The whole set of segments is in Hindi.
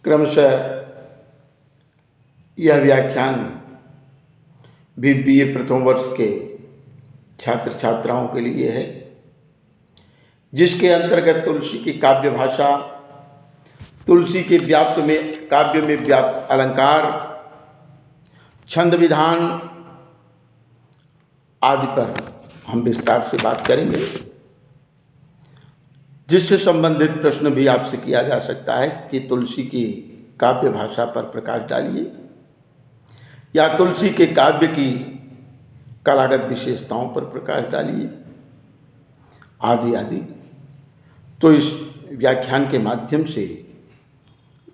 क्रमशः यह व्याख्यान भी BA प्रथम वर्ष के छात्र छात्राओं के लिए है, जिसके अंतर्गत तुलसी की काव्य भाषा, तुलसी के काव्य में व्याप्त अलंकार, छंद विधान आदि पर हम विस्तार से बात करेंगे। जिससे संबंधित प्रश्न भी आपसे किया जा सकता है कि तुलसी की काव्य भाषा पर प्रकाश डालिए, या तुलसी के काव्य की कलागत विशेषताओं पर प्रकाश डालिए, आदि आदि। तो इस व्याख्यान के माध्यम से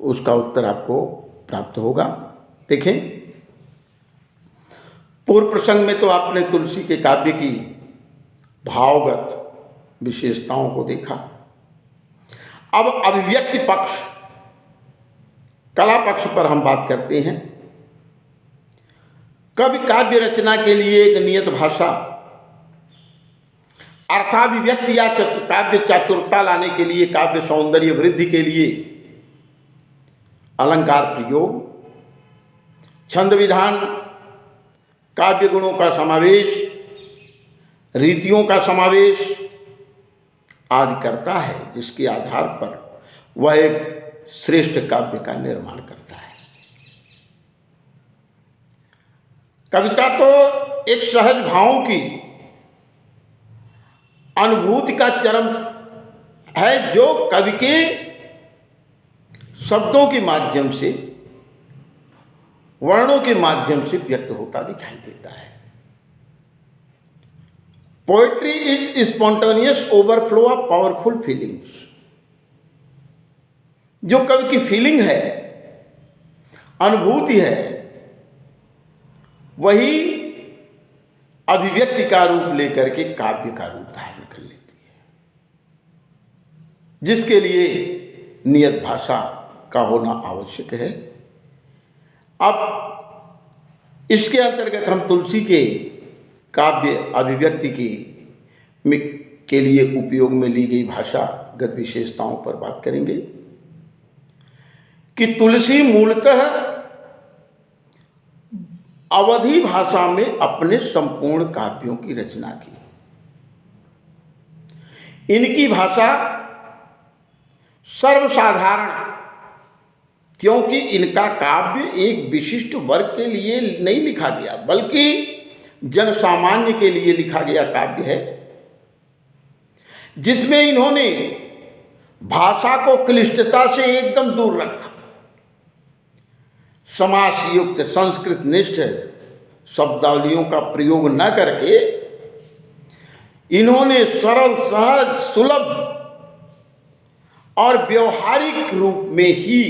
उसका उत्तर आपको प्राप्त होगा। देखें, पूर्व प्रसंग में तो आपने तुलसी के काव्य की भावगत विशेषताओं को देखा। अब अभिव्यक्ति पक्ष, कला पक्ष पर हम बात करते हैं। कवि काव्य रचना के लिए एक नियत भाषा, अर्थाभिव्यक्ति या काव्य चातुरता लाने के लिए, काव्य सौंदर्य वृद्धि के लिए अलंकार प्रयोग, छंद विधान, काव्य गुणों का समावेश, रीतियों का समावेश आदि करता है, जिसके आधार पर वह एक श्रेष्ठ काव्य का निर्माण करता है। कविता तो एक सहज भावों की अनुभूति का चरम है, जो कवि के शब्दों के माध्यम से, वर्णों के माध्यम से व्यक्त होता दिखाई देता है। Poetry is spontaneous overflow of powerful feelings. जो कवि की फीलिंग है, अनुभूति है, वही अभिव्यक्ति का रूप लेकर के काव्य का रूप धारण कर लेती है, जिसके लिए नियत भाषा का होना आवश्यक है। अब इसके अंतर्गत हम तुलसी के काव्य अभिव्यक्ति के लिए उपयोग में ली गई भाषागत विशेषताओं पर बात करेंगे कि तुलसी मूलतः अवधी भाषा में अपने संपूर्ण काव्यों की रचना की। इनकी भाषा सर्वसाधारण, क्योंकि इनका काव्य एक विशिष्ट वर्ग के लिए नहीं लिखा गया, बल्कि जन सामान्य के लिए लिखा गया काव्य है, जिसमें इन्होंने भाषा को क्लिष्टता से एकदम दूर रखा। समास युक्त संस्कृत निष्ठ शब्दावलियों का प्रयोग न करके इन्होंने सरल, सहज, सुलभ और व्यवहारिक रूप में ही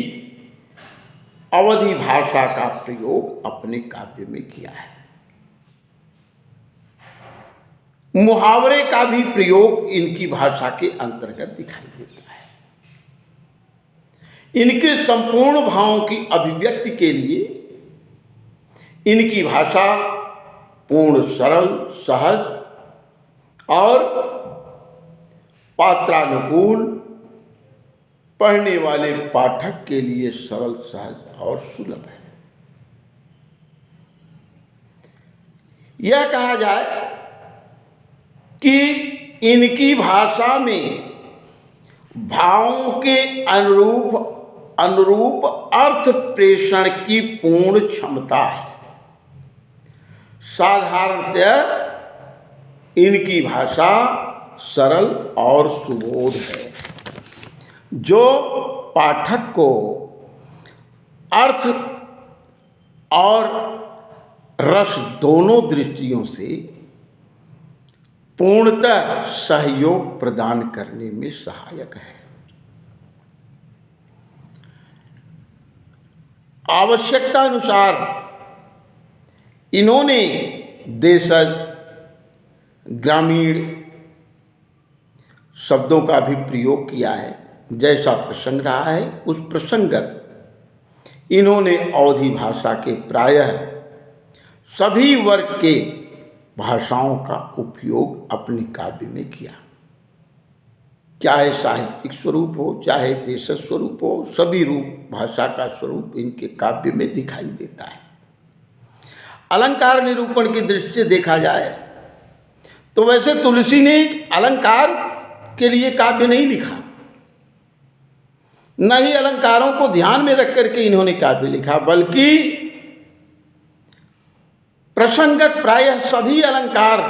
अवधी भाषा का प्रयोग अपने काव्य में किया है। मुहावरे का भी प्रयोग इनकी भाषा के अंतर्गत दिखाई देता है। इनके संपूर्ण भावों की अभिव्यक्ति के लिए इनकी भाषा पूर्ण, सरल, सहज और पात्रानुकूल, पढ़ने वाले पाठक के लिए सरल, सहज और सुलभ है। यह कहा जाए कि इनकी भाषा में भावों के अनुरूप अर्थ प्रेषण की पूर्ण क्षमता है। साधारणतः इनकी भाषा सरल और सुबोध है, जो पाठक को अर्थ और रस दोनों दृष्टियों से पूर्णतः सहयोग प्रदान करने में सहायक है। आवश्यकता अनुसार इन्होंने देशज, ग्रामीण शब्दों का भी प्रयोग किया है। जैसा प्रसंग रहा है उस प्रसंगत इन्होंने अवधी भाषा के प्रायः सभी वर्ग के भाषाओं का उपयोग अपने काव्य में किया। चाहे साहित्यिक स्वरूप हो, चाहे देश स्वरूप हो, सभी रूप भाषा का स्वरूप इनके काव्य में दिखाई देता है। अलंकार निरूपण की दृष्टि से देखा जाए तो वैसे तुलसी ने अलंकार के लिए काव्य नहीं लिखा, न ही अलंकारों को ध्यान में रख करके इन्होंने काव्य लिखा, बल्कि प्रसंगत प्रायः सभी अलंकार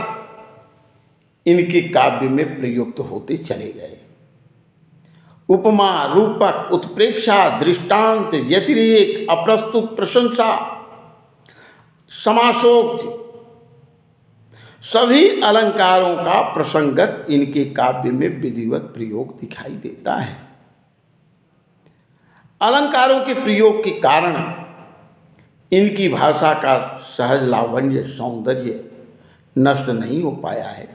इनके काव्य में प्रयुक्त होते चले गए। उपमा, रूपक, उत्प्रेक्षा, दृष्टांत, व्यतिरेक, अप्रस्तुत प्रशंसा, समासोक्ति, सभी अलंकारों का प्रसंगत इनके काव्य में विधिवत प्रयोग दिखाई देता है। अलंकारों के प्रयोग के कारण इनकी भाषा का सहज लावण्य, सौंदर्य नष्ट नहीं हो पाया है,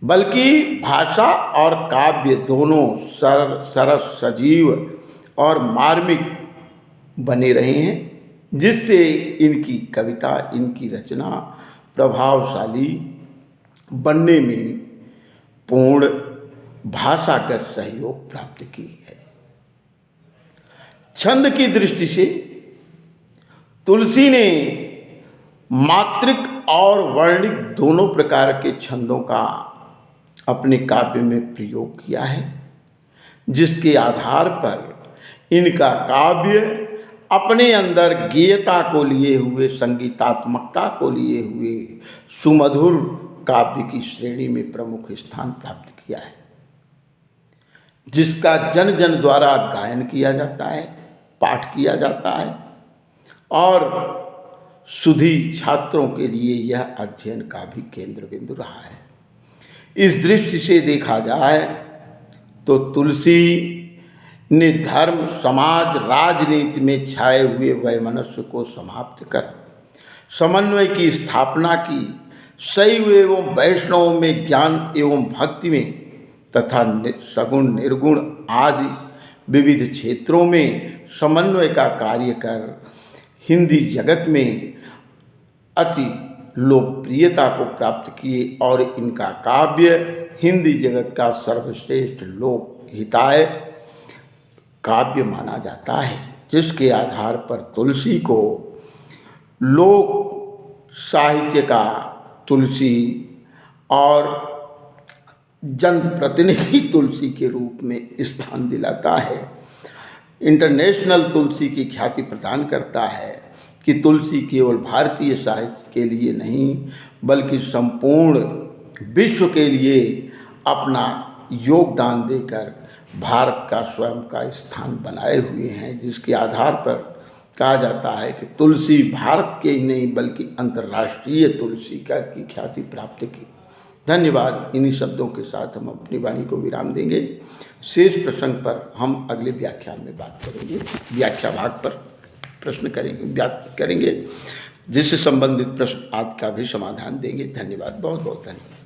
बल्कि भाषा और काव्य दोनों सरस, सजीव और मार्मिक बने रहे हैं, जिससे इनकी कविता, इनकी रचना प्रभावशाली बनने में पूर्ण भाषागत सहयोग प्राप्त की है। छंद की दृष्टि से तुलसी ने मात्रिक और वर्णिक दोनों प्रकार के छंदों का अपने काव्य में प्रयोग किया है, जिसके आधार पर इनका काव्य अपने अंदर गेयता को लिए हुए, संगीतात्मकता को लिए हुए सुमधुर काव्य की श्रेणी में प्रमुख स्थान प्राप्त किया है, जिसका जन जन द्वारा गायन किया जाता है, पाठ किया जाता है और सुधी छात्रों के लिए यह अध्ययन का भी केंद्र बिंदु रहा है। इस दृष्टि से देखा जाए तो तुलसी ने धर्म, समाज, राजनीति में छाए हुए वैमनस्य को समाप्त कर समन्वय की स्थापना की, शैव एवं वैष्णव में ज्ञान एवं भक्ति में तथा सगुण, निर्गुण आदि विविध क्षेत्रों में समन्वय का कार्य कर हिंदी जगत में अति लोकप्रियता को प्राप्त किए और इनका काव्य हिंदी जगत का सर्वश्रेष्ठ लोक हिताय काव्य माना जाता है, जिसके आधार पर तुलसी को लोक साहित्य का तुलसी और जनप्रतिनिधि तुलसी के रूप में स्थान दिलाता है, इंटरनेशनल तुलसी की ख्याति प्रदान करता है कि तुलसी केवल भारतीय साहित्य के लिए नहीं बल्कि संपूर्ण विश्व के लिए अपना योगदान देकर भारत का स्वयं का स्थान बनाए हुए हैं, जिसके आधार पर कहा जाता है कि तुलसी भारत के ही नहीं बल्कि अंतर्राष्ट्रीय तुलसी की ख्याति प्राप्त की। धन्यवाद। इन्हीं शब्दों के साथ हम अपनी वाणी को विराम देंगे। शेष प्रसंग पर हम अगले व्याख्यान में बात करेंगे, व्याख्या भाग पर प्रश्न करेंगे, जिससे संबंधित प्रश्न आदि का भी समाधान देंगे। धन्यवाद, बहुत बहुत धन्यवाद।